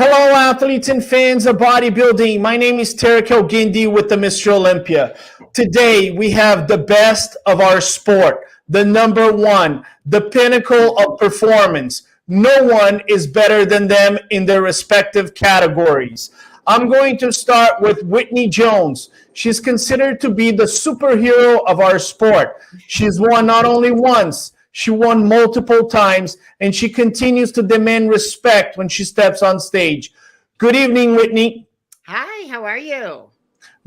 Hello, athletes and fans of bodybuilding. My name is Terrick with the Mr Olympia. Today, we have the best of our sport, the number one, the pinnacle of performance. No one is better than them in their respective categories. I'm going to start with Whitney Jones. She's considered to be the superhero of our sport. She's won not only once, she won multiple times, and she continues to demand respect when she steps on stage. Good evening, Whitney. Hi, how are you?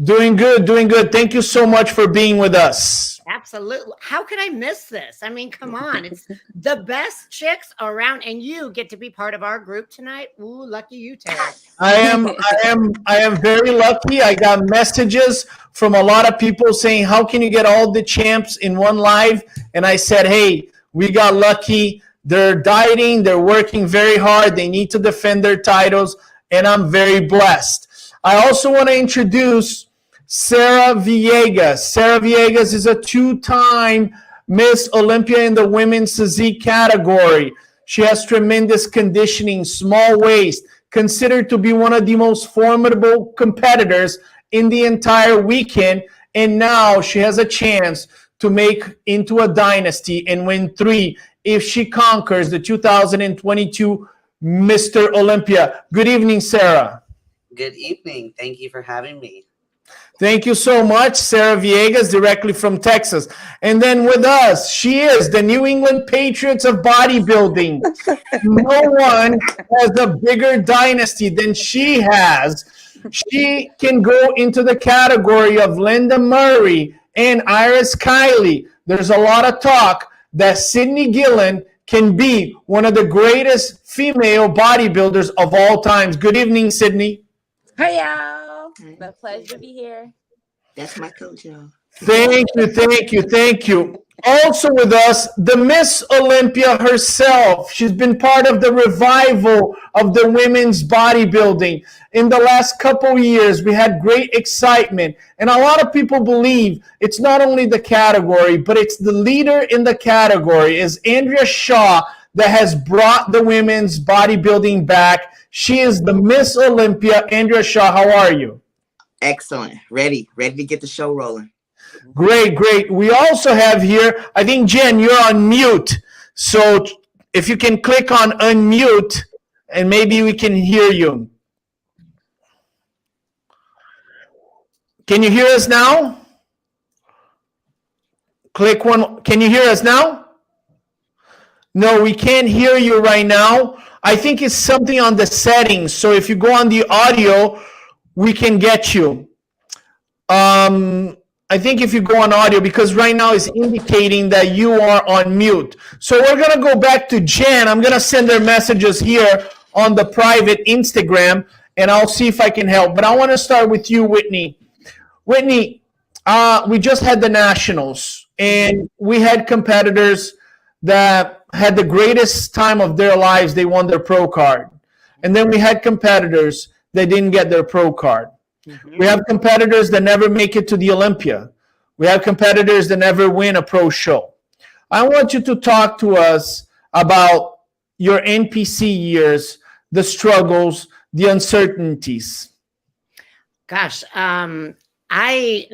Doing good, doing good. Thank you so much for being with us. Absolutely. How could I miss this? I mean, come on. It's the best chicks around, and you get to be part of our group tonight. Ooh, lucky you, Terrick. I am very lucky. I got messages from a lot of people saying, how can you get all the champs in one live? And I said, hey, we got lucky. They're dieting. They're working very hard. They need to defend their titles, and I'm very blessed. I also want to introduce Sarah Villegas. Sarah Villegas is a two-time Miss Olympia in the women's physique category. She has tremendous conditioning, small waist, considered to be one of the most formidable competitors in the entire weekend, and now she has a chance to make into a dynasty and win 3 if she conquers the 2022 Mr. Olympia. Good evening, Sarah. Good evening. Thank you for having me. Thank you so much, Sarah Villegas, directly from Texas. And then with us, she is the New England Patriots of bodybuilding. No one has a bigger dynasty than she has. She can go into the category of Linda Murray and Iris Kiley. There's a lot of talk that Cyd Gillow can be one of the greatest female bodybuilders of all times. Good evening, Sydney. Hey, y'all. It's a pleasure to be here. That's my coach, y'all. Thank you, thank you, thank you. Also with us, the Miss Olympia herself. She's been part of the revival of the women's bodybuilding. In the last couple years, we had great excitement. And a lot of people believe it's not only the category, but it's the leader in the category is Andrea Shaw that has brought the women's bodybuilding back. She is the Miss Olympia. Andrea Shaw, how are you? Excellent. Ready to get the show rolling. Great, great. We also have here, I think, Jen, you're on mute. So if you can click on unmute, and maybe we can hear you. Can you hear us now? Click one. Can you hear us now? No, we can't hear you right now. I think it's something on the settings. So if you go on the audio, we can get you. I think if you go on audio, because right now it's indicating that you are on mute. So we're going to go back to Jen. I'm going to send her messages here on the private Instagram, and I'll see if I can help. But I want to start with you, Whitney. Whitney, we just had the Nationals, and we had competitors that had the greatest time of their lives. They won their pro card. And then we had competitors that didn't get their pro card. Mm-hmm. We have competitors that never make it to the Olympia. We have competitors that never win a pro show. I want you to talk to us about your NPC years, the struggles, the uncertainties. Gosh, I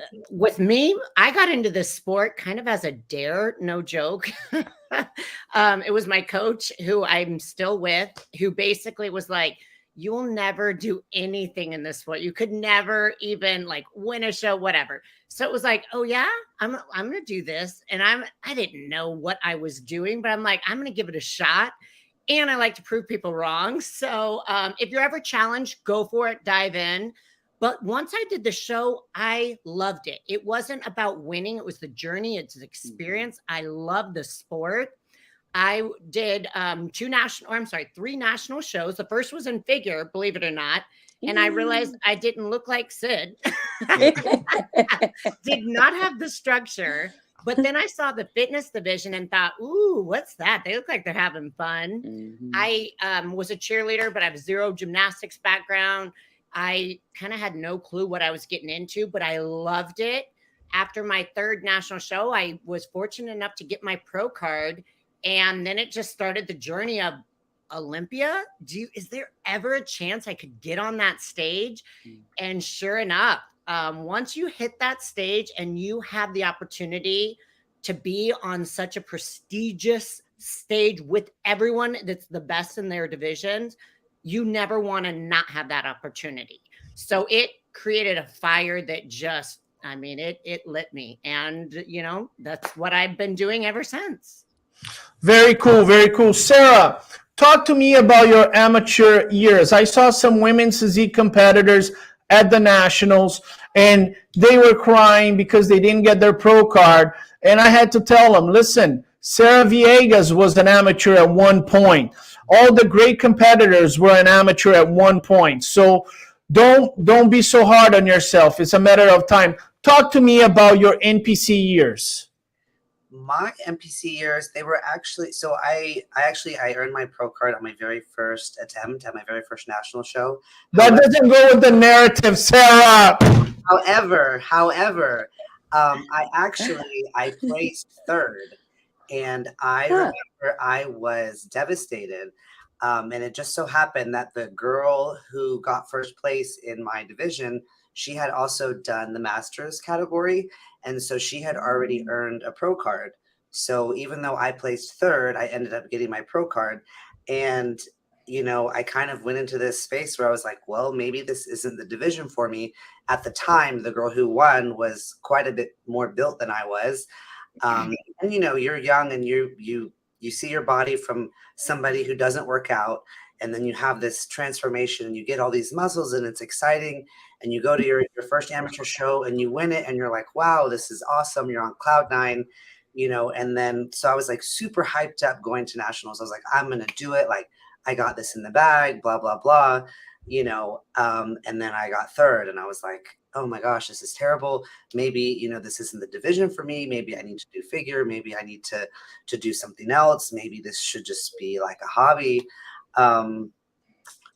got into this sport kind of as a dare, no joke. It was my coach, who I'm still with, who basically was like, you'll never do anything in this sport. You could never even like win a show, whatever. So it was like, oh yeah, I'm going to do this. And I didn't know what I was doing, but I'm like, I'm going to give it a shot. And I like to prove people wrong. So if you're ever challenged, go for it, dive in. But once I did the show, I loved it. It wasn't about winning. It was the journey. It's the experience. I love the sport. I did 3 national shows. The first was in figure, believe it or not. And I realized I didn't look like Cyd. Did not have the structure. But then I saw the fitness division and thought, ooh, what's that? They look like they're having fun. Mm-hmm. I was a cheerleader, but I have zero gymnastics background. I kind of had no clue what I was getting into, but I loved it. After my 3rd national show, I was fortunate enough to get my pro card. And then it just started the journey of Olympia, is there ever a chance I could get on that stage? And sure enough, once you hit that stage and you have the opportunity to be on such a prestigious stage with everyone that's the best in their divisions, you never want to not have that opportunity. So it created a fire that just, I mean, it lit me. And, you know, that's what I've been doing ever since. Very cool, very cool. Sarah, talk to me about your amateur years. I saw some women's physique competitors at the Nationals, and they were crying because they didn't get their pro card. And I had to tell them, listen, Sarah Villegas was an amateur at one point. All the great competitors were an amateur at one point. So don't be so hard on yourself. It's a matter of time. Talk to me about your NPC years. My NPC years, they were actually, so I earned my pro card on my very first attempt at my very first national show. That doesn't go with the narrative, Sarah. However, I placed third, and I remember I was devastated. And it just so happened that the girl who got first place in my division, she had also done the Masters category. And so she had already earned a pro card. So even though I placed third, I ended up getting my pro card. And, you know, I kind of went into this space where I was like, well, maybe this isn't the division for me. At the time, the girl who won was quite a bit more built than I was. And, you know, you're young and you see your body from somebody who doesn't work out. And then you have this transformation and you get all these muscles and it's exciting. And you go to your first amateur show and you win it and you're like, wow, this is awesome. You're on cloud nine, you know. And then, so I was like super hyped up going to nationals. I was like, I'm going to do it. Like, I got this in the bag, blah, blah, blah, you know. And then I got third and I was like, oh my gosh, this is terrible. Maybe, you know, this isn't the division for me. Maybe I need to do figure. Maybe I need to do something else. Maybe this should just be like a hobby.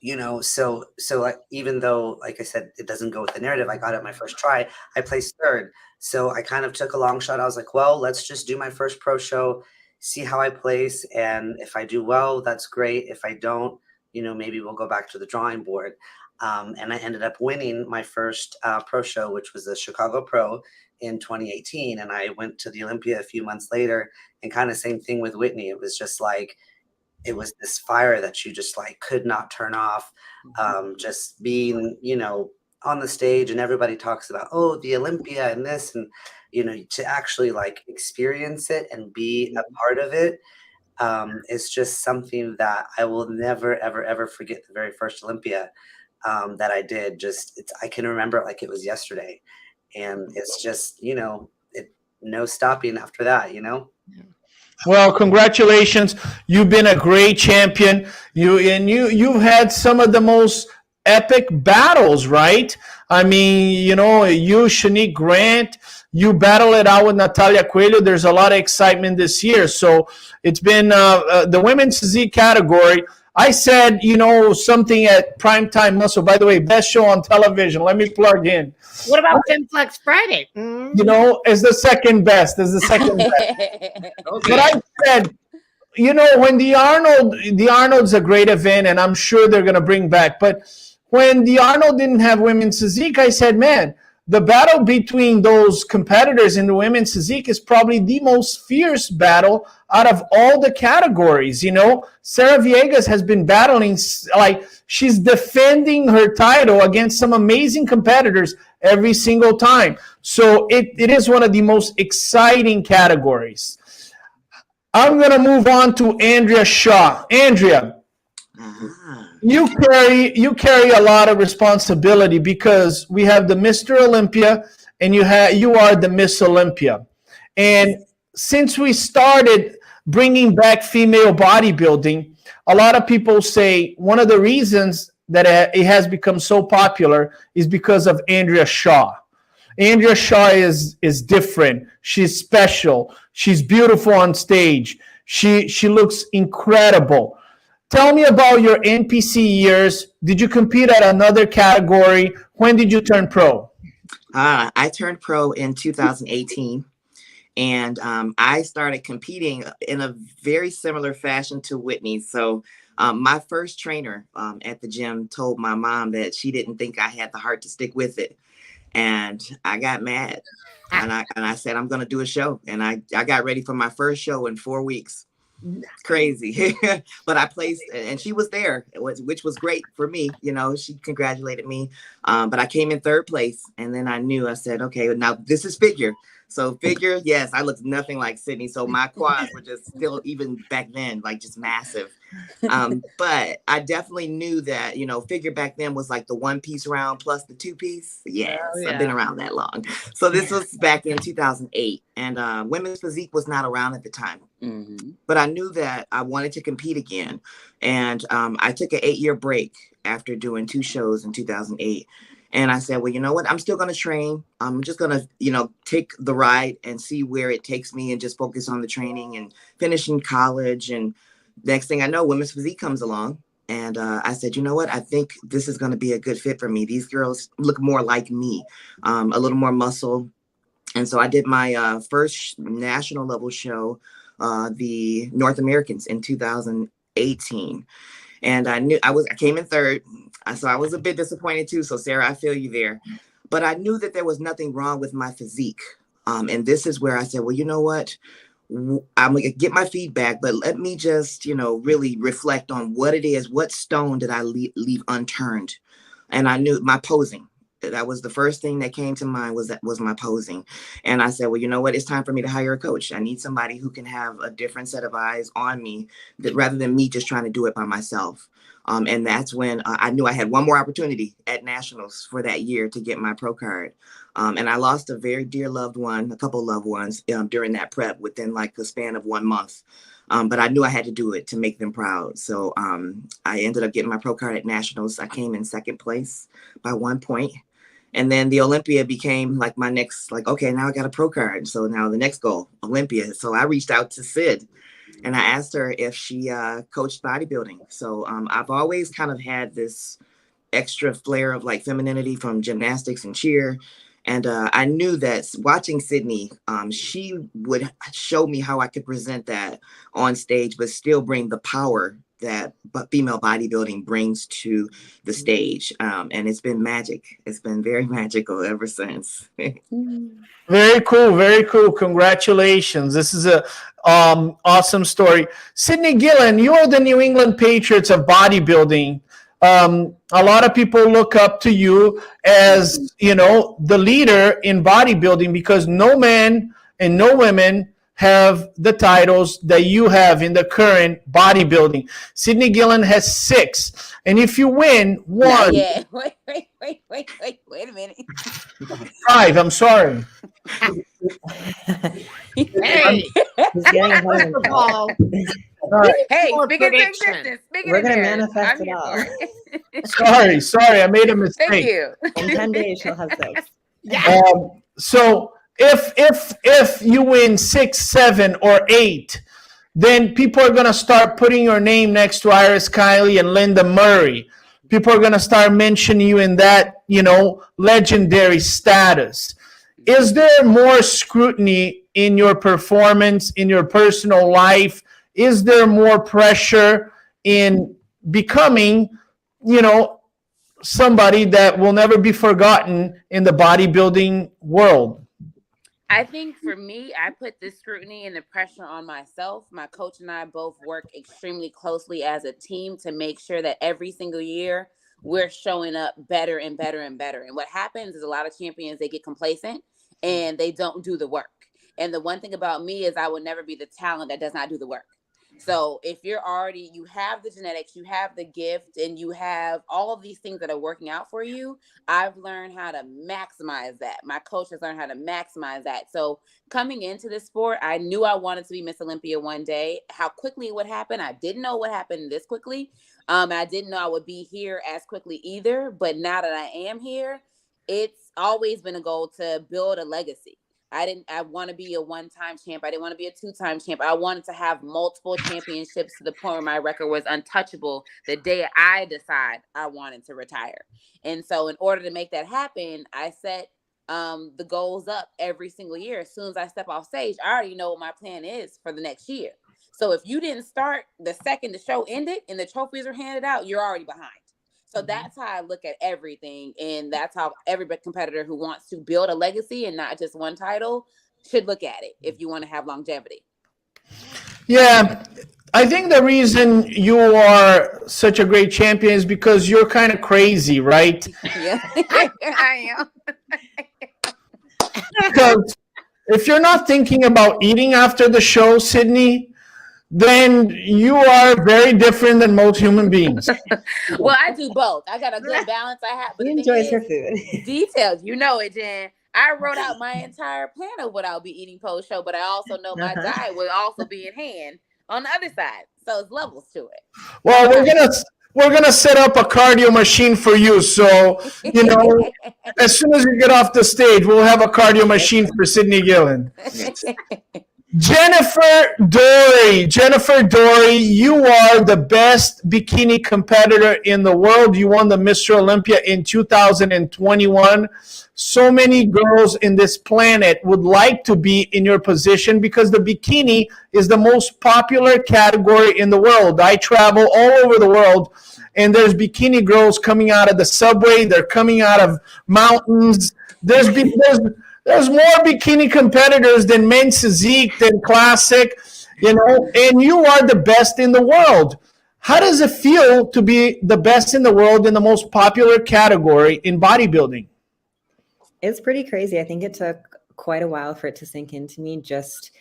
You know, so like, even though, like I said, it doesn't go with the narrative, I got it my first try, I placed third. So I kind of took a long shot. I was like, well, let's just do my first pro show, see how I place. And if I do well, that's great. If I don't, you know, maybe we'll go back to the drawing board. And I ended up winning my first pro show, which was the Chicago Pro in 2018. And I went to the Olympia a few months later, and kind of same thing with Whitney. It was just like, it was this fire that you just like could not turn off. Just being, you know, on the stage and everybody talks about, oh, the Olympia and this, and, you know, to actually like experience it and be a part of it. It's just something that I will never, ever, ever forget. The very first Olympia that I did, I can remember it like it was yesterday. And it's just, you know, no stopping after that, you know? Well, congratulations. You've been a great champion. You've had some of the most epic battles, right? I mean, you know, you, Shanique Grant, you battle it out with Natalia Coelho. There's a lot of excitement this year. So it's been the women's physique category. I said, you know, something at Primetime Muscle. By the way, best show on television. Let me plug in. What about FemFlex Friday? Mm-hmm. You know, is the second best. Is the second best. Okay. But I said, you know, when the Arnold's a great event, and I'm sure they're going to bring back. But when the Arnold didn't have women's physique, I said, man, the battle between those competitors in the women's physique is probably the most fierce battle out of all the categories. You know, Sarah Villegas has been battling, like she's defending her title against some amazing competitors every single time. So it is one of the most exciting categories. I'm going to move on to Andrea Shaw. Andrea, you carry a lot of responsibility because we have the Mr. Olympia and you are the Miss Olympia. And since we started bringing back female bodybuilding, a lot of people say one of the reasons that it has become so popular is because of Andrea Shaw. Andrea Shaw is different. She's special. She's beautiful on stage. She looks incredible. Tell me about your NPC years. Did you compete at another category? When did you turn pro? I turned pro in 2018. And I started competing in a very similar fashion to Whitney. So My first trainer at the gym told my mom that she didn't think I had the heart to stick with it. And I got mad. And I said, I'm going to do a show. And I got ready for my first show in 4 weeks. Crazy. But I placed, and she was there, which was great for me. You know, she congratulated me. But I came in 3rd place. And then I said, okay, now this is figure. So figure, yes, I looked nothing like Cydney. So my quads were just still, even back then, like just massive. But I definitely knew that, you know, figure back then was like the 1-piece round plus the 2-piece. Yes, I've been around that long. So this was back in 2008, and women's physique was not around at the time. But I knew that I wanted to compete again. And I took an 8-year break after doing 2 shows in 2008. And I said, well, you know what? I'm still going to train. I'm just going to, you know, take the ride and see where it takes me and just focus on the training and finishing college. And next thing I know, women's physique comes along. And I said, you know what? I think this is going to be a good fit for me. These girls look more like me, a little more muscle. And so I did my first national level show, the North Americans, in 2018. And I came in 3rd. So I was a bit disappointed too. So Sarah, I feel you there. But I knew that there was nothing wrong with my physique. And this is where I said, well, you know what? I'm going to get my feedback, but let me just, you know, really reflect on what it is. What stone did I leave unturned? And I knew my posing. That was the first thing that came to mind, was my posing. And I said, well, you know what? It's time for me to hire a coach. I need somebody who can have a different set of eyes on me, rather than me just trying to do it by myself. And that's when I knew I had one more opportunity at nationals for that year to get my pro card. And I lost a very dear loved one, a couple of loved ones during that prep within like the span of 1 month. But I knew I had to do it to make them proud. So I ended up getting my pro card at nationals. I came in 2nd place by 1 point. And then the Olympia became like my next, like, okay, now I got a pro card. So now the next goal, Olympia. So I reached out to Cyd and I asked her if she coached bodybuilding. So I've always kind of had this extra flair of like femininity from gymnastics and cheer. And I knew that watching Cydney, she would show me how I could present that on stage, but still bring the power that female bodybuilding brings to the stage. And it's been magic. It's been very magical ever since. Very cool. Very cool. Congratulations. This is a awesome story. Cyd Gillow, you're the New England Patriots of bodybuilding. A lot of people look up to you as, you know, the leader in bodybuilding, because no men and no women have the titles that you have in the current bodybuilding. Cyd Gillow has 6. And if you win 1. Yeah. Wait a minute. 5, I'm sorry. Hey, He's getting ahead of first of all, Hey, More speak it into prediction. existence. Speak We're it gonna in manifest I'm it here all. for it. Sorry, I made a mistake. Thank you. In 10 days, she'll have 6. yeah. So if you win 6, 7, or 8, then people are gonna start putting your name next to Iris Kiley and Linda Murray. People are gonna start mentioning you in that, you know, legendary status. Is there more scrutiny in your performance, in your personal life? Is there more pressure in becoming, you know, somebody that will never be forgotten in the bodybuilding world? I think for me, I put the scrutiny and the pressure on myself. My coach and I both work extremely closely as a team to make sure that every single year we're showing up better and better and better. And what happens is a lot of champions, they get complacent and they don't do the work. And the one thing about me is I will never be the talent that does not do the work. So if you have the genetics, you have the gift, and you have all of these things that are working out for you, I've learned how to maximize that. My coach has learned how to maximize that. So coming into this sport, I knew I wanted to be Miss Olympia one day. How quickly it would happen, I didn't know what happened this quickly. I didn't know I would be here as quickly either. But now that I am here, it's always been a goal to build a legacy. I want to be a one-time champ. I didn't want to be a two-time champ. I wanted to have multiple championships to the point where my record was untouchable the day I decide I wanted to retire. And so in order to make that happen, I set the goals up every single year. As soon as I step off stage, I already know what my plan is for the next year. So if you didn't start the second the show ended and the trophies are handed out, you're already behind. So that's how I look at everything. And that's how every competitor who wants to build a legacy and not just one title should look at it if you want to have longevity. Yeah, I think the reason you are such a great champion is because you're kind of crazy, right? Yeah, I am. Because if you're not thinking about eating after the show, Sydney, then you are very different than most human beings. Well, I do both. I got a good balance. I have, but She the thing enjoys is, her food. details. You know it, Jen. I wrote out my entire plan of what I'll be eating post show, but I also know my diet will also be in hand on the other side. So it's levels to it. Well, we're gonna set up a cardio machine for you. So as soon as you get off the stage, we'll have a cardio machine for Sydney Gillen. Jennifer Dorie, you are the best bikini competitor in the world. You won the Mr. Olympia in 2021. So many girls in this planet would like to be in your position because the bikini is the most popular category in the world. I travel all over the world, and there's bikini girls coming out of the subway. They're coming out of mountains. There's more bikini competitors than men's physique, than classic, and you are the best in the world. How does it feel to be the best in the world in the most popular category in bodybuilding? It's pretty crazy. I think it took quite a while for it to sink into me, just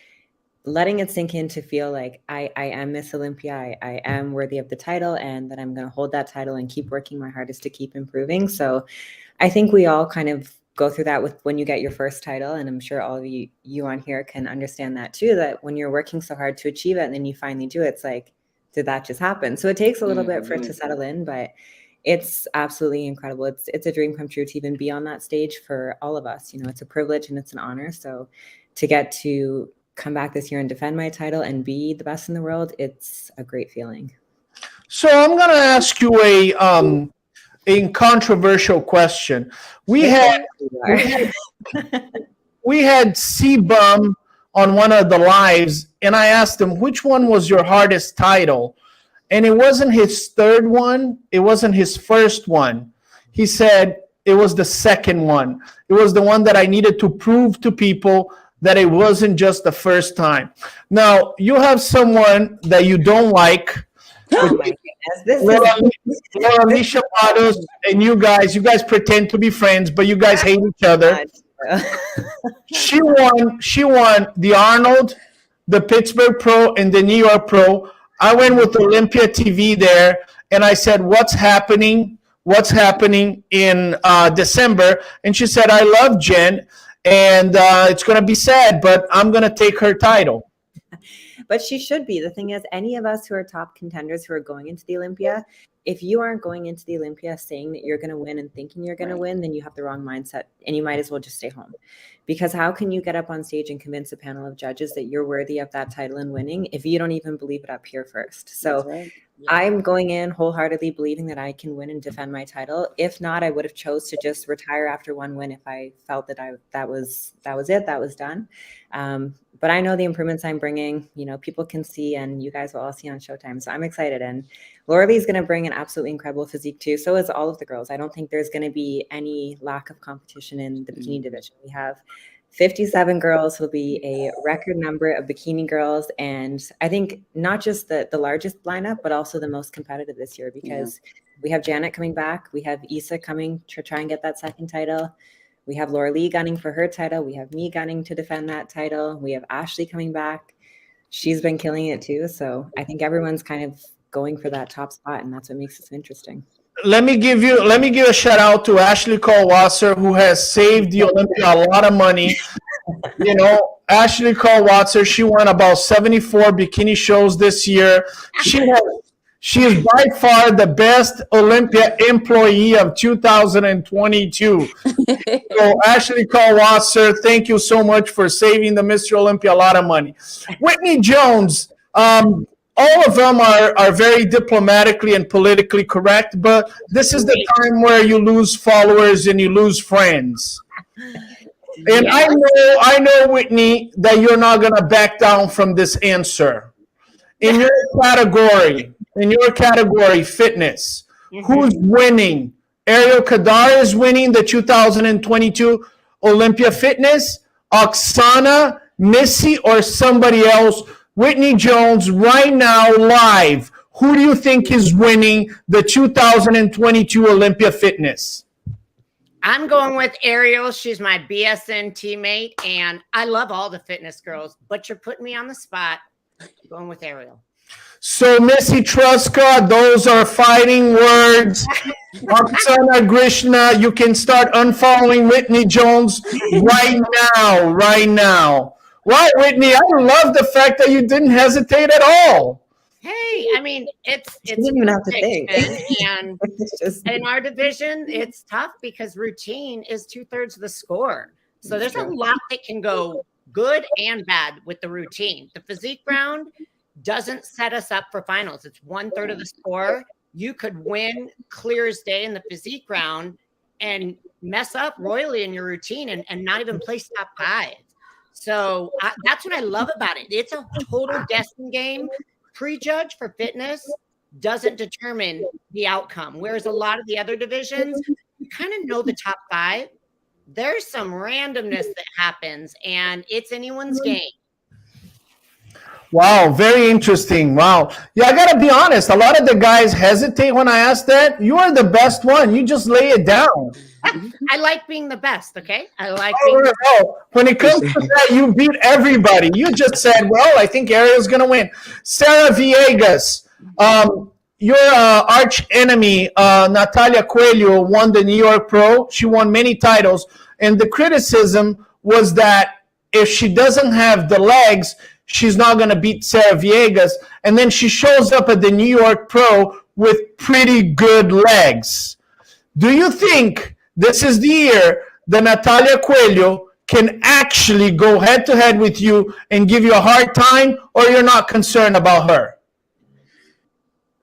letting it sink in to feel like I am Miss Olympia. I am worthy of the title, and that I'm going to hold that title and keep working my hardest to keep improving. So I think we all kind of go through that with when you get your first title. And I'm sure all of you on here can understand that too, that when you're working so hard to achieve it and then you finally do it, it's like, did that just happen? So it takes a little bit for it to settle in, but it's absolutely incredible. It's a dream come true to even be on that stage for all of us. It's a privilege and it's an honor. So to get to come back this year and defend my title and be the best in the world, it's a great feeling. So I'm going to ask you a controversial question. We had C-Bum on one of the lives, and I asked him, which one was your hardest title? And it wasn't his third one. It wasn't his first one. He said it was the second one. It was the one that I needed to prove to people that it wasn't just the first time. Now, you have someone that you don't like. Oh my goodness. Alicia Patos, and you guys pretend to be friends, but you guys hate each other. She won the Arnold, the Pittsburgh Pro, and the New York Pro. I went with Olympia TV there, and I said, what's happening in December? And she said, I love Jen, and it's going to be sad, but I'm going to take her title. But she should be. The thing is, any of us who are top contenders who are going into the Olympia, if you aren't going into the Olympia saying that you're going to win and thinking you're going to win, then you have the wrong mindset and you might as well just stay home. Because how can you get up on stage and convince a panel of judges that you're worthy of that title and winning if you don't even believe it up here first? So I'm going in wholeheartedly believing that I can win and defend my title. If not, I would have chose to just retire after one win if I felt that that was it, that was done. But I know the improvements I'm bringing, people can see, and you guys will all see on Showtime. So I'm excited. And Laura Lee's going to bring an absolutely incredible physique too. So is all of the girls. I don't think there's going to be any lack of competition in the bikini division. We have 57 girls, will be a record number of bikini girls. And I think not just the largest lineup, but also the most competitive this year, because we have Janet coming back. We have Issa coming to try and get that second title. We have Laura Lee gunning for her title. We have me gunning to defend that title. We have Ashley coming back. She's been killing it too. So I think everyone's kind of going for that top spot, and that's what makes it so interesting. Let me give a shout out to Ashley Cole-Wasser, who has saved the Olympia a lot of money. Ashley Cole-Wasser, she won about 74 bikini shows this year. She is by far the best Olympia employee of 2022. So Ashley Cole-Wasser, thank you so much for saving the Mr. Olympia a lot of money. Whitney Jones, all of them are very diplomatically and politically correct, but this is the time where you lose followers and you lose friends. And I know, Whitney, that you're not going to back down from this answer. in your category, fitness, who's winning? Ariel Kadar is winning the 2022 Olympia Fitness, Oksana, Missy, or somebody else? Whitney Jones, right now, live. Who do you think is winning the 2022 Olympia Fitness? I'm going with Ariel. She's my BSN teammate, and I love all the fitness girls, but you're putting me on the spot. I'm going with Ariel. So, Missy Truska, those are fighting words. Oksana Grishna, you can start unfollowing Whitney Jones right now, right now. Why, Whitney? I love the fact that you didn't hesitate at all. Hey, I mean, it's didn't even have to think. And in our division, it's tough because routine is 2/3 of the score. So there's a lot that can go good and bad with the routine. The physique round doesn't set us up for finals. It's 1/3 of the score. You could win clear as day in the physique round and mess up royally in your routine and not even place top 5. So that's what I love about it. It's a total guessing game. Prejudge for fitness doesn't determine the outcome. Whereas a lot of the other divisions, you kind of know the top 5. There's some randomness that happens, and it's anyone's game. Wow, very interesting. Wow. Yeah, I got to be honest. A lot of the guys hesitate when I ask that. You are the best one. You just lay it down. I like being the best, okay? I like being the best. When it comes to that, you beat everybody. You just said, well, I think Ariel's going to win. Sarah Villegas, your arch enemy, Natalia Coelho, won the New York Pro. She won many titles. And the criticism was that if she doesn't have the legs, she's not going to beat Sarah Villegas. And then she shows up at the New York Pro with pretty good legs. Do you think this is the year that Natalia Coelho can actually go head-to-head with you and give you a hard time, or you're not concerned about her?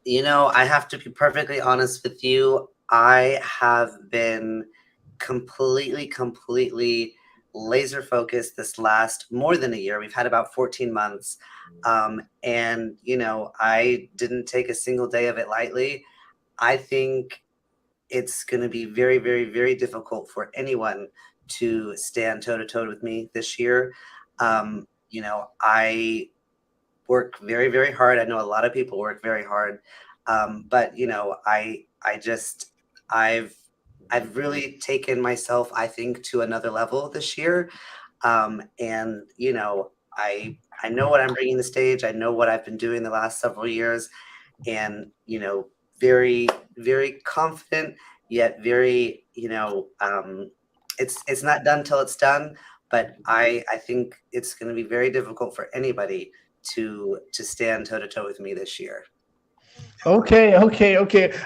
You know, I have to be perfectly honest with you. I have been completely laser focused this last more than a year. We've had about 14 months. And, you know, I didn't take a single day of it lightly. I think it's going to be very difficult for anyone to stand toe-to-toe with me this year. You know, I work very hard. I know a lot of people work very hard. But, you know, I've really taken myself, I think, to another level this year. And, you know, I know what I'm bringing to the stage. I know what I've been doing the last several years, and, you know, very confident, yet very, you know, it's not done till it's done. But I think it's going to be very difficult for anybody to stand toe-to-toe with me this year. Okay.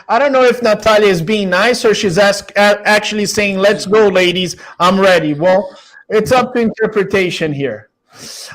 I don't know if Natalia is being nice or she's actually saying, let's go, ladies. I'm ready. Well, it's up to interpretation here.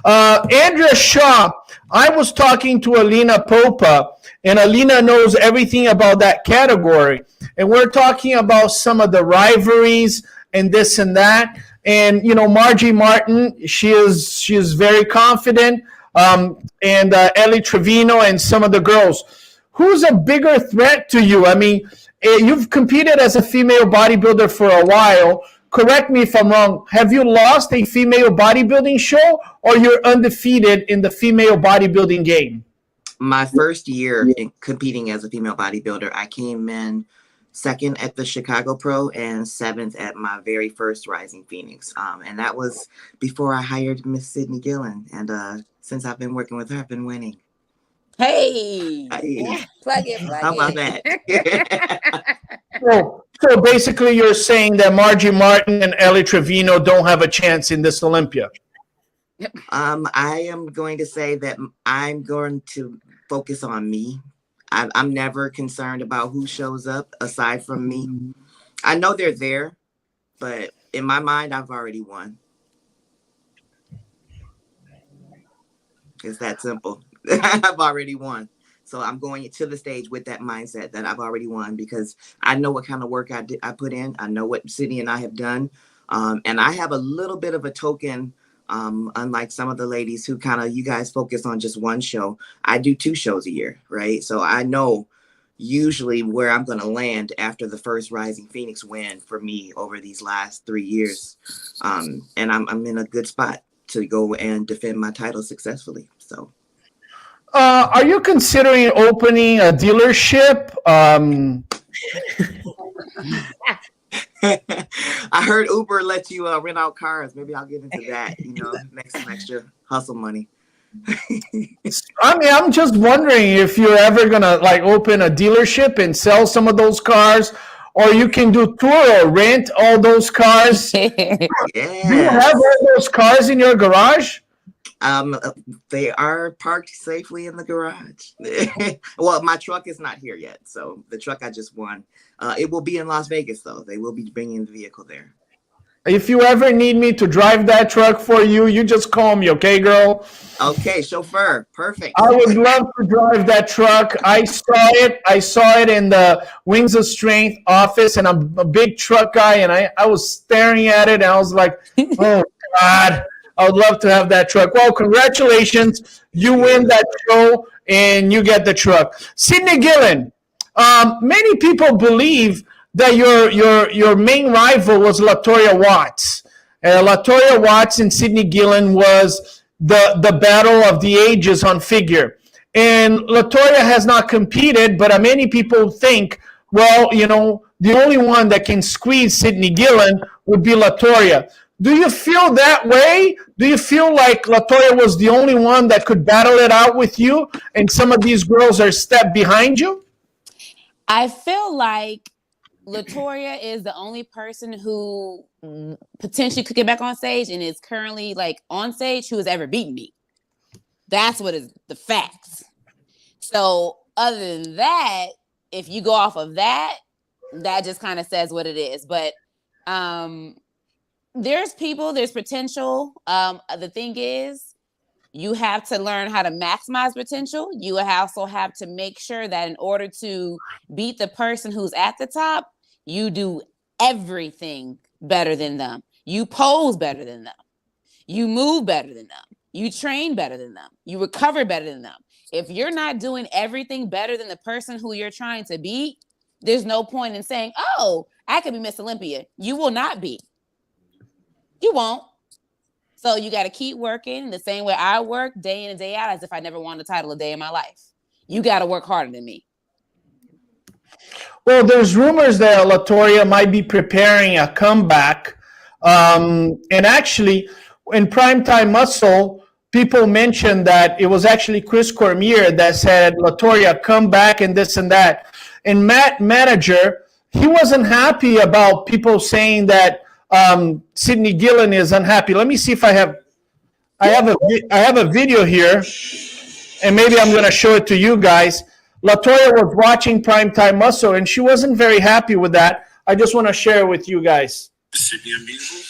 Andrea Shaw, I was talking to Alina Popa, and Alina knows everything about that category. And we're talking about some of the rivalries and this and that. And, you know, Margie Martin, she is very confident. And Ellie Trevino and some of the girls. Who's a bigger threat to you? I mean, you've competed as a female bodybuilder for a while. Correct me if I'm wrong. Have you lost a female bodybuilding show, or you're undefeated in the female bodybuilding game? My first year in competing as a female bodybuilder, I came in 2nd at the Chicago Pro and 7th at my very first Rising Phoenix. And that was before I hired Miss Cyd Gillow. And since I've been working with her, I've been winning. Hey, plug it. How about that? So basically you're saying that Margie Martin and Ellie Trevino don't have a chance in this Olympia. I am going to say that I'm going to focus on me. I'm never concerned about who shows up aside from me. I know they're there, but in my mind, I've already won. It's that simple. I've already won. So I'm going to the stage with that mindset that I've already won, because I know what kind of work I put in. I know what Cyd and I have done. And I have a little bit of a token Unlike some of the ladies who you guys focus on just one show, I do 2 shows a year, right? So I know usually where I'm going to land after the first Rising Phoenix win for me over these last 3 years. And I'm in a good spot to go and defend my title successfully. So, are you considering opening a dealership? I heard Uber lets you rent out cars. Maybe I'll get into that, make some extra hustle money. I mean, I'm just wondering if you're ever gonna open a dealership and sell some of those cars, or you can do tour or rent all those cars. Yeah. Do you have all those cars in your garage? They are parked safely in the garage. Well, my truck is not here yet, so the truck I just won. It will be in Las Vegas, though. They will be bringing the vehicle there. If you ever need me to drive that truck for you, you just call me, okay, girl? Okay, chauffeur. Perfect. I would love to drive that truck. I saw it in the Wings of Strength office, and I'm a big truck guy, and I was staring at it, and I was like, oh, God, I would love to have that truck. Well, congratulations. You win that show, and you get the truck. Cyd Gillow, many people believe that your main rival was Latoya Watts. Latoya Watts and Cyd Gillow was the battle of the ages on figure. And Latoya has not competed, but many people think, well, the only one that can squeeze Cyd Gillow would be Latoya. Do you feel that way? Do you feel like Latoya was the only one that could battle it out with you, and some of these girls are a step behind you? I feel like Latoya is the only person who potentially could get back on stage and is currently on stage who has ever beaten me. That's what is the facts. So other than that, if you go off of that, that just kind of says what it is. But there's potential. The thing is, you have to learn how to maximize potential. You also have to make sure that in order to beat the person who's at the top, you do everything better than them. You pose better than them. You move better than them. You train better than them. You recover better than them. If you're not doing everything better than the person who you're trying to beat, there's no point in saying, oh, I could be Miss Olympia. You will not be. You won't. So you got to keep working the same way I work day in and day out, as if I never won the title a day in my life. You got to work harder than me. Well, there's rumors that Latoya might be preparing a comeback. And actually, in Primetime Muscle, people mentioned that it was actually Chris Cormier that said, Latoya, come back and this and that. And Matt Manager, he wasn't happy about people saying that Cyd Gillow is unhappy. Let me see if I have a video here, and maybe I'm going to show it to you guys. Latoya was watching Primetime Muscle, and she wasn't very happy with that. I just want to share it with you guys. Sydney unbeatable.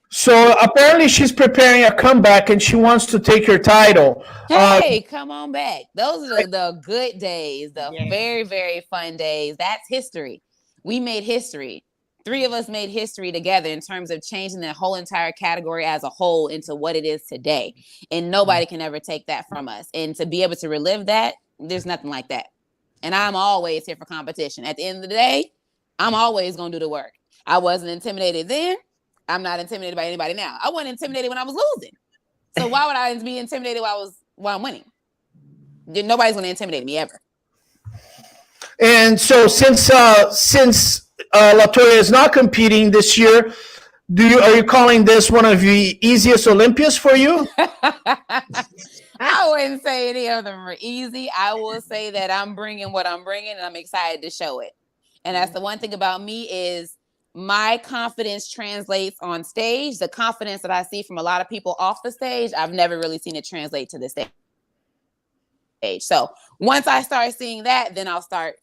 So apparently she's preparing a comeback, and she wants to take her title. Hey, come on back. Those are the good days, the very, very fun days. That's history. We made history. 3 of us made history together in terms of changing the whole entire category as a whole into what it is today. And nobody can ever take that from us. And to be able to relive that, there's nothing like that. And I'm always here for competition. At the end of the day, I'm always going to do the work. I wasn't intimidated then. I'm not intimidated by anybody now. I wasn't intimidated when I was losing. So why would I be intimidated while I'm winning? Nobody's going to intimidate me ever. And so since Latoya is not competing this year, are you calling this one of the easiest Olympias for you? I wouldn't say any of them are easy. I will say that I'm bringing what I'm bringing, and I'm excited to show it. And that's the one thing about me is my confidence translates on stage. The confidence that I see from a lot of people off the stage, I've never really seen it translate to the stage. So once I start seeing that, then I'll start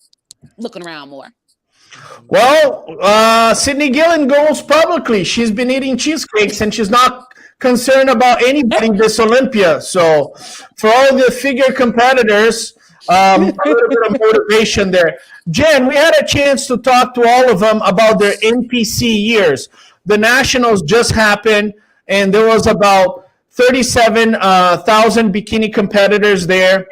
looking around more. Well, Cyd Gillow goes publicly. She's been eating cheesecakes, and she's not concerned about anybody this Olympia. So for all the figure competitors, A little bit of motivation there. Jen, we had a chance to talk to all of them about their NPC years. The Nationals just happened, and there was about 37,000 bikini competitors there,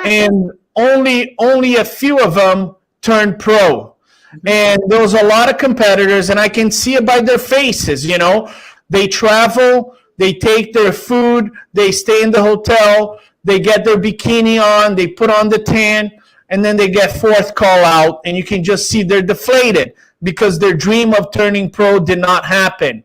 and only a few of them turned pro. And there was a lot of competitors, and I can see it by their faces. They travel, they take their food, they stay in the hotel, they get their bikini on, they put on the tan, and then they get fourth call out, and you can just see they're deflated because their dream of turning pro did not happen.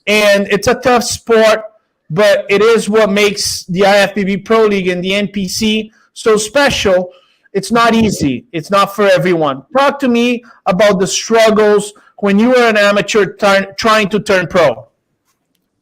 And it's a tough sport, but it is what makes the IFBB Pro League and the NPC so special. It's not easy. It's not for everyone. Talk to me about the struggles when you were an amateur trying to turn pro.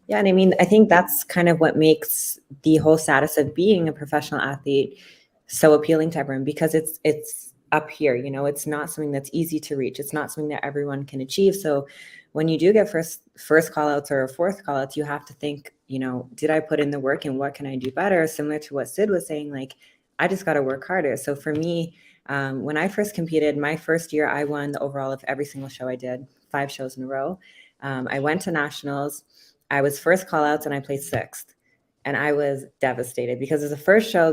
Yeah, and I mean, I think that's kind of what makes the whole status of being a professional athlete so appealing to everyone, because it's up here. It's not something that's easy to reach. It's not something that everyone can achieve. So when you do get first call outs or fourth call outs, you have to think, did I put in the work and what can I do better? Similar to what Cyd was saying, like, I just got to work harder. So for me, when I first competed, my first year, I won the overall of every single show I did, 5 shows in a row. I went to nationals. I was first call outs and I placed 6th. And I was devastated because it was the first show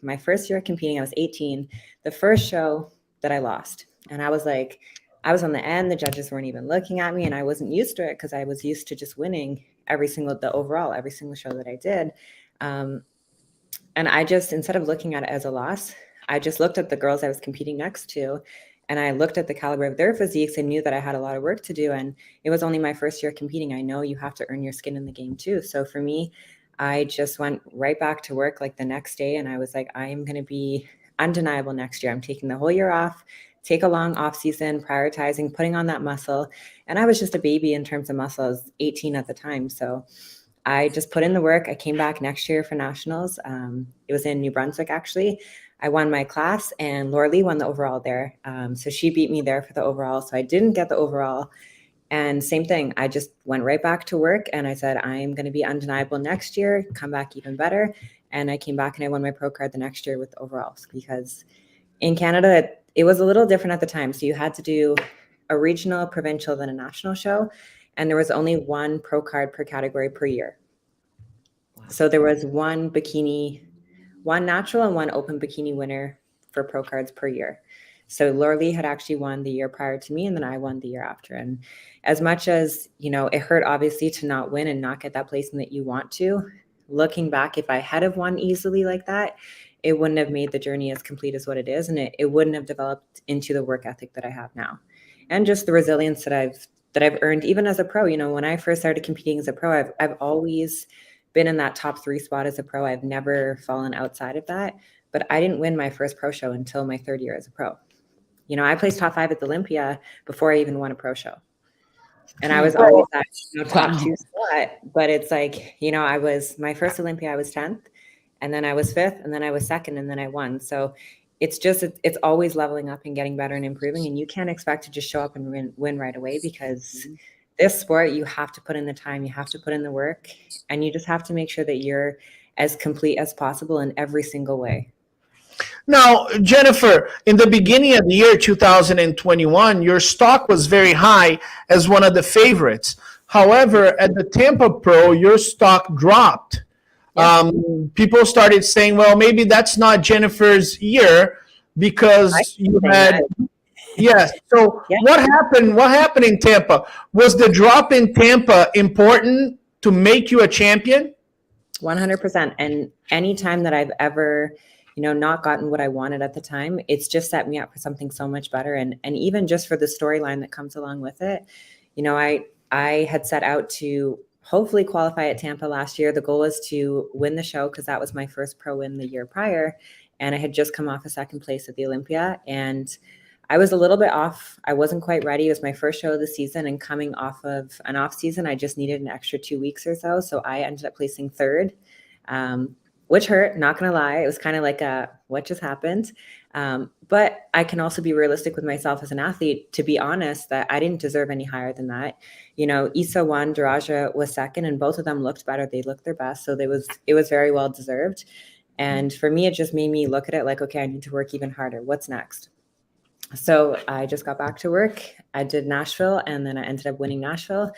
my first year competing, I was 18, the first show that I lost. And I was like, I was on the end, the judges weren't even looking at me, and I wasn't used to it because I was used to just winning every single show that I did. And I just, instead of looking at it as a loss, I just looked at the girls I was competing next to, and I looked at the caliber of their physiques and knew that I had a lot of work to do. And it was only my first year competing. I know you have to earn your skin in the game too. So for me, I just went right back to work like the next day. And I was like, I am going to be undeniable next year. I'm taking the whole year off, take a long off season, prioritizing, putting on that muscle. And I was just a baby in terms of muscle. I was 18 at the time. So I just put in the work. I came back next year for nationals. It was in New Brunswick, actually. I won my class, and Laura Lee won the overall there. So she beat me there for the overall. So I didn't get the overall. And same thing, I just went right back to work, and I said, I am going to be undeniable next year, come back even better. And I came back and I won my pro card the next year with the overalls, because in Canada, it was a little different at the time. So you had to do a regional, provincial, then a national show. And there was only 1 pro card per category per year. Wow. So there was 1 natural and 1 open bikini winner for pro cards per year. So Laura Lee had actually won the year prior to me, and then I won the year after. And as much as, it hurt obviously to not win and not get that placing that you want to, looking back, if I had have won easily like that, it wouldn't have made the journey as complete as what it is. And it wouldn't have developed into the work ethic that I have now. And just the resilience that I've earned even as a pro. When I first started competing as a pro, I've always been in that top 3 spot as a pro. I've never fallen outside of that, but I didn't win my first pro show until my 3rd year as a pro. I placed top 5 at the Olympia before I even won a pro show. And I was always that top 2 spot, but it's like, I was, my first Olympia, I was 10th, and then I was 5th, and then I was 2nd, and then I won. So it's always leveling up and getting better and improving. And you can't expect to just show up and win right away, because this sport, you have to put in the time, you have to put in the work, and you just have to make sure that you're as complete as possible in every single way. Now, Jennifer, in the beginning of the year 2021, your stock was very high as one of the favorites. However, at the Tampa Pro, your stock dropped. Yeah. People started saying, well, maybe that's not Jennifer's year because you had... Yes. So yeah. What happened in Tampa? Was the drop in Tampa important to make you a champion? 100%. And anytime that I've ever... not gotten what I wanted at the time, it's just set me up for something so much better. And even just for the storyline that comes along with it, I had set out to hopefully qualify at Tampa last year. The goal was to win the show, because that was my first pro win the year prior. And I had just come off a 2nd place at the Olympia, and I was a little bit off. I wasn't quite ready. It was my first show of the season, and coming off of an off season, I just needed an extra 2 weeks or so. So I ended up placing 3rd. Which hurt, not going to lie. It was kind of like what just happened? But I can also be realistic with myself as an athlete, to be honest, that I didn't deserve any higher than that. Issa won, Daraja was 2nd, and both of them looked better. They looked their best. So it was very well deserved. And for me, it just made me look at it like, okay, I need to work even harder. What's next? So I just got back to work. I did Nashville, and then I ended up winning Nashville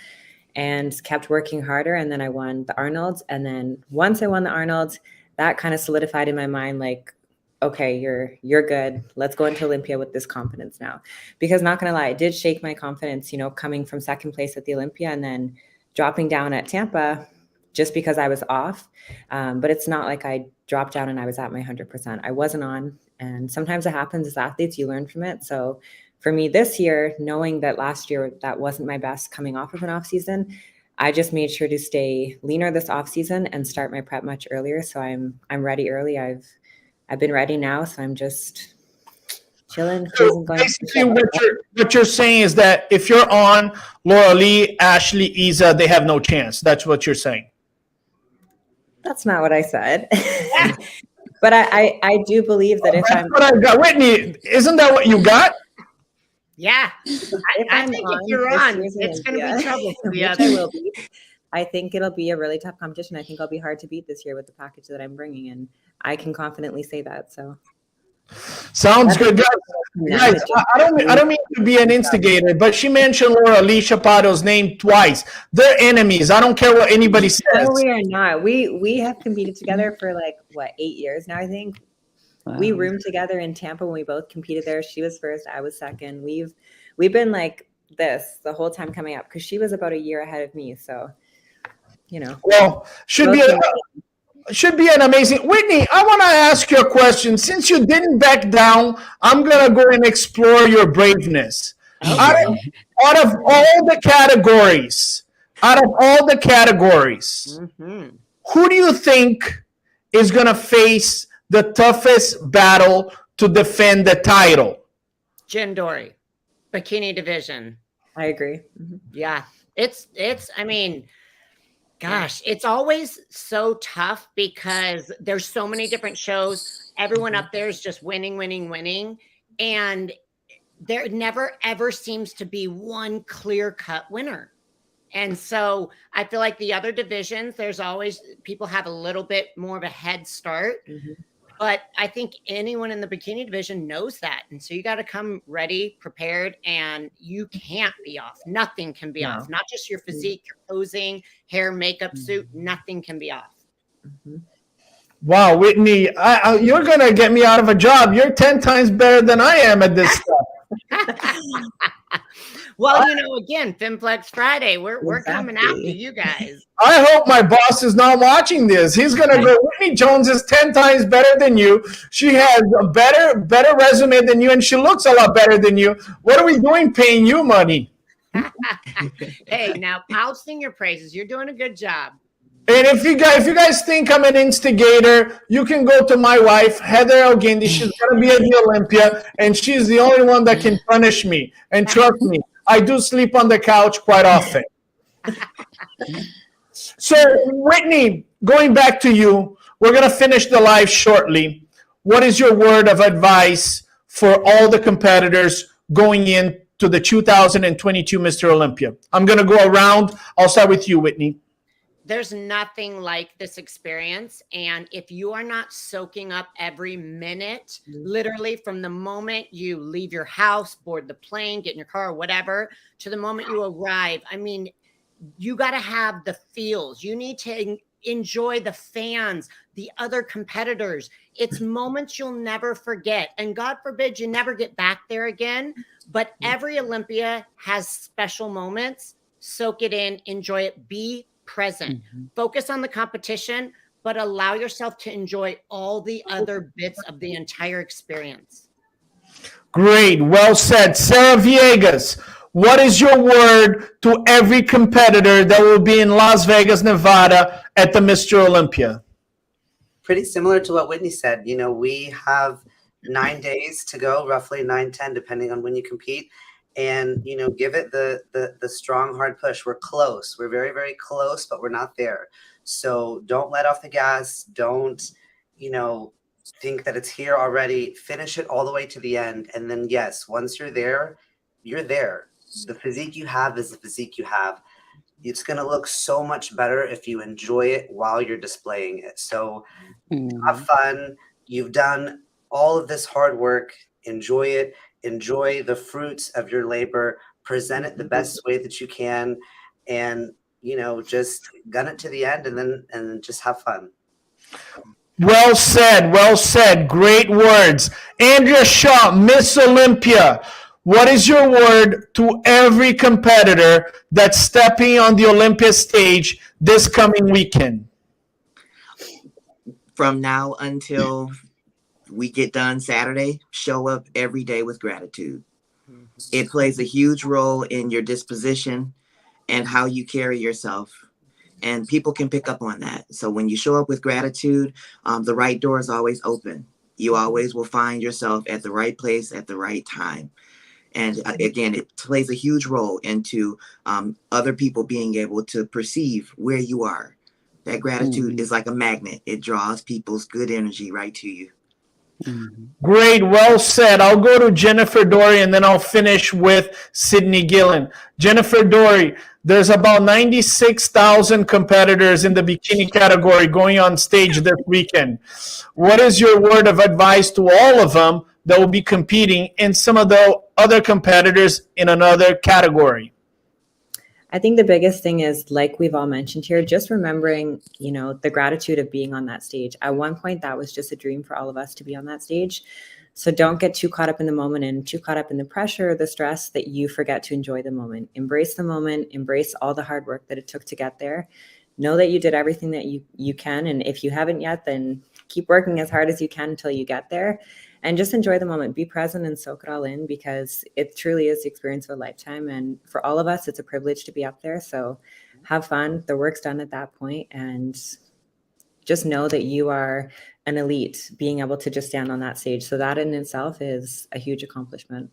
and kept working harder. And then I won the Arnold's. And then once I won the Arnold's, that kind of solidified in my mind, like, okay, you're good. Let's go into Olympia with this confidence now. Because not going to lie, it did shake my confidence, you know, coming from second place at the Olympia and then dropping down at Tampa just because I was off. But it's not like I dropped down and I was at my 100%. I wasn't on. And sometimes it happens as athletes, you learn from it. So for me this year, knowing that last year that wasn't my best coming off of an off season, I just made sure to stay leaner this off season and start my prep much earlier. So I'm ready early. I've been ready now, so I'm just chilling. So basically, what you're saying is that if you're on Laura Lee, Ashley, Isa, they have no chance. That's what you're saying. That's not what I said. But I do believe that That's what I got. Whitney, isn't that what you got? Yeah. I think if you're on, it's going to be trouble for the others. I think it'll be a really tough competition. I think I'll be hard to beat this year with the package that I'm bringing, and I can confidently say that. So sounds good, guys. I don't mean to be an instigator, but she mentioned Laura Lee Chapado's name twice. They're enemies. I don't care what anybody says. No, we are not. We have competed together for like 8 years now, I think. Wow. We roomed together in Tampa when we both competed there. She was first, I was second. We've been like this the whole time coming up because she was about a year ahead of me. So, you know. Well, should be an amazing. Whitney, I want to ask you a question. Since you didn't back down, I'm gonna go and explore your braveness. Okay. Out of all the categories, who do you think is gonna face the toughest battle to defend the title? Dorie, bikini division. I agree. Mm-hmm. Yeah, it's. I mean. Gosh, it's always so tough because there's so many different shows. Everyone up there is just winning. And there never, ever seems to be one clear-cut winner. And so I feel like the other divisions, there's always people have a little bit more of a head start. Mm-hmm. But I think anyone in the bikini division knows that. And so you got to come ready, prepared, and you can't be off. Nothing can be off. Not just your physique, your posing, hair, makeup, suit. Nothing can be off. Mm-hmm. Wow, Whitney, you're going to get me out of a job. You're 10 times better than I am at this stuff. Well, you know, again, FemFlex Friday, we're coming after you guys. I hope my boss is not watching this. He's going to go, Whitney Jones is 10 times better than you. She has a better resume than you, and she looks a lot better than you. What are we doing paying you money? Hey, now I'll sing your praises. You're doing a good job. And if you guys think I'm an instigator, you can go to my wife, Heather Elgindy. She's going to be at the Olympia, and she's the only one that can punish me. And trust me, I do sleep on the couch quite often. So, Whitney, going back to you, we're going to finish the live shortly. What is your word of advice for all the competitors going into the 2022 Mr. Olympia? I'm going to go around. I'll start with you, Whitney. There's nothing like this experience. And if you are not soaking up every minute, literally from the moment you leave your house, board the plane, get in your car, or whatever, to the moment you arrive, I mean, you got to have the feels. You need to enjoy the fans, the other competitors. It's moments you'll never forget. And God forbid you never get back there again. But every Olympia has special moments. Soak it in, enjoy it, be present. Focus on the competition, but allow yourself to enjoy all the other bits of the entire experience. Great. Well said. Sarah Villegas, what is your word to every competitor that will be in Las Vegas, Nevada at the Mr. Olympia? Pretty similar to what Whitney said. You know, we have 9 days to go, roughly 9-10, depending on when you compete. And, you know, give it the strong, hard push. We're close. We're very, very close, but we're not there. So don't let off the gas. Don't, you know, think that it's here already. Finish it all the way to the end. And then, yes, once you're there, you're there. The physique you have is the physique you have. it's going to look so much better if you enjoy it while you're displaying it. So have fun. You've done all of this hard work. Enjoy it. Enjoy the fruits of your labor. Present it the best way that you can, and just gun it to the end, and then just have fun. Well said. Well said. Great words. Andrea Shaw, Miss Olympia. What is your word to every competitor that's stepping on the Olympia stage this coming weekend? From now until we get done Saturday, show up every day with gratitude. It plays a huge role in your disposition and how you carry yourself. And people can pick up on that. So when you show up with gratitude, the right door is always open. You always will find yourself at the right place at the right time. And again, it plays a huge role into other people being able to perceive where you are. That gratitude is like a magnet. It draws people's good energy right to you. Great, well said. I'll go to Jennifer Dorie, and then I'll finish with Cyd Gillow. Jennifer Dorie, there's about 96,000 competitors in the bikini category going on stage this weekend. What is your word of advice to all of them that will be competing and some of the other competitors in another category? I think the biggest thing is, like we've all mentioned here, just remembering, the gratitude of being on that stage. At one point, that was just a dream for all of us to be on that stage. So don't get too caught up in the moment and too caught up in the pressure, the stress, that you forget to enjoy the moment. Embrace the moment, embrace all the hard work that it took to get there. Know that you did everything that you can. And if you haven't yet, then keep working as hard as you can until you get there. And just enjoy the moment. Be present and soak it all in, because it truly is the experience of a lifetime. And for all of us, it's a privilege to be up there. So have fun. The work's done at that point. And just know that you are an elite, being able to just stand on that stage. So that in itself is a huge accomplishment.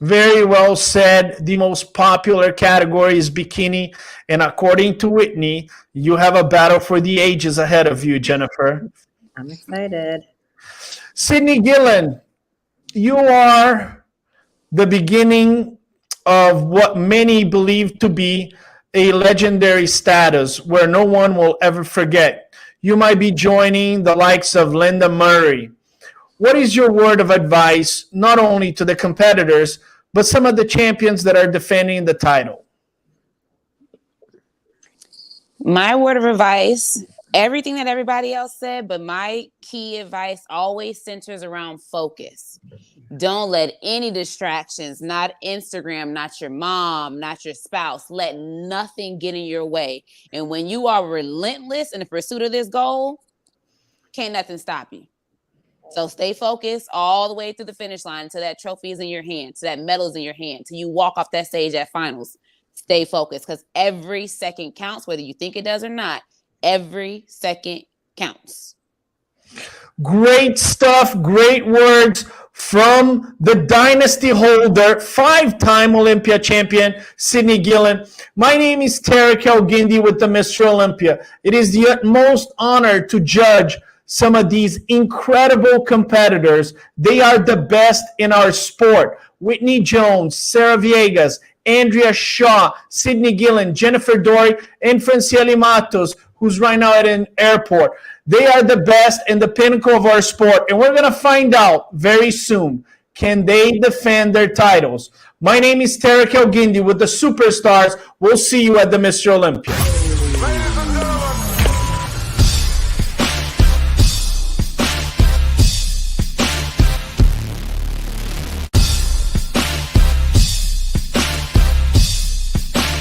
Very well said. The most popular category is bikini. And according to Whitney, you have a battle for the ages ahead of you, Jennifer. I'm excited. Cyd Gillow, you are the beginning of what many believe to be a legendary status where no one will ever forget. You might be joining the likes of Linda Murray. What is your word of advice, not only to the competitors, but some of the champions that are defending the title? My word of advice, everything that everybody else said, but my key advice always centers around focus. Don't let any distractions, not Instagram, not your mom, not your spouse, let nothing get in your way. And when you are relentless in the pursuit of this goal, can't nothing stop you. So stay focused all the way through the finish line until that trophy is in your hand, till that medal is in your hand, till you walk off that stage at finals. Stay focused, because every second counts, whether you think it does or not. Every second counts. Great stuff, great words from the dynasty holder, 5-time Olympia champion, Cyd Gillow. My name is Terrick with the Mr Olympia. It is the utmost honor to judge some of these incredible competitors. They are the best in our sport. Whitney Jones, Sarah Villegas, Andrea Shaw, Cyd Gillow, Jennifer Dorie, and Francielle Matos, who's right now at an airport. They are the best and the pinnacle of our sport, and we're going to find out very soon, can they defend their titles? My name is Terrick with the Superstars. We'll see you at the Mr. Olympia.